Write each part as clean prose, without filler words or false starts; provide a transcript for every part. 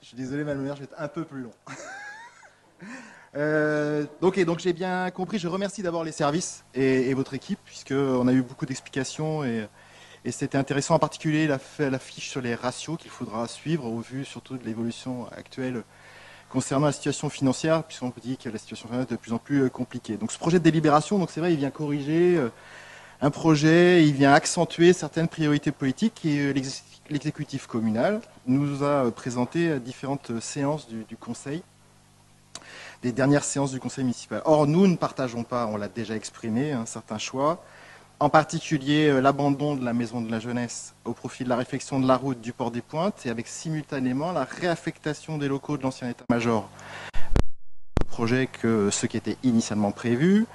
Je suis désolé, Madame le maire, je vais être un peu plus long. Donc j'ai bien compris. Je remercie d'abord les services et votre équipe, puisqu'on a eu beaucoup d'explications et c'était intéressant, en particulier la fiche sur les ratios qu'il faudra suivre au vu surtout de l'évolution actuelle concernant la situation financière, puisqu'on dit que la situation financière est de plus en plus compliquée. Donc ce projet de délibération, donc c'est vrai, il vient corriger un projet, il vient accentuer certaines priorités politiques et l'exécutif communal nous a présenté à différentes séances du Conseil, des dernières séances du Conseil municipal. Or, nous ne partageons pas, on l'a déjà exprimé, un certain choix, en particulier l'abandon de la maison de la jeunesse au profit de la réfection de la route du port des Pointes et avec simultanément la réaffectation des locaux de l'ancien état-major, projet que ce qui était initialement prévu.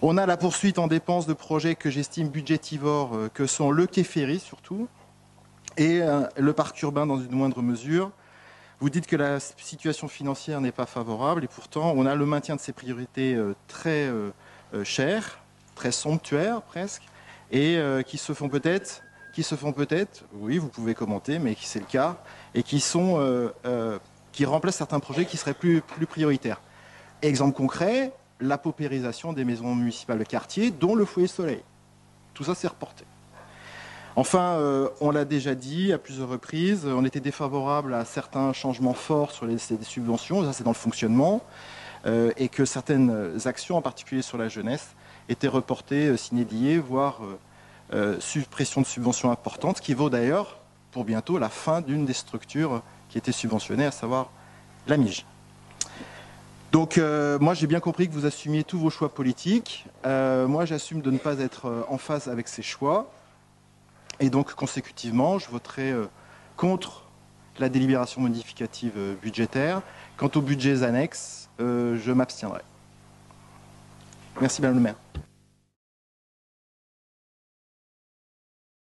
On a la poursuite en dépenses de projets que j'estime budgétivores, que sont le quai ferry surtout, et le parc urbain dans une moindre mesure. Vous dites que la situation financière n'est pas favorable, et pourtant on a le maintien de ces priorités très chères, très somptuaires presque, et qui se font peut-être, oui, vous pouvez commenter, mais c'est le cas, et qui remplacent certains projets qui seraient plus prioritaires. Exemple concret, la paupérisation des maisons municipales de quartier, dont le foyer soleil. Tout ça, c'est reporté. Enfin, on l'a déjà dit à plusieurs reprises, on était défavorable à certains changements forts sur les subventions, ça c'est dans le fonctionnement, et que certaines actions, en particulier sur la jeunesse, étaient reportées, sine die, voire suppression de subventions importantes, qui vaut d'ailleurs pour bientôt la fin d'une des structures qui était subventionnée, à savoir la MIGE. Donc moi j'ai bien compris que vous assumiez tous vos choix politiques. Moi j'assume de ne pas être en phase avec ces choix. Et donc consécutivement, je voterai contre la délibération modificative budgétaire. Quant aux budgets annexes, je m'abstiendrai. Merci Madame le maire.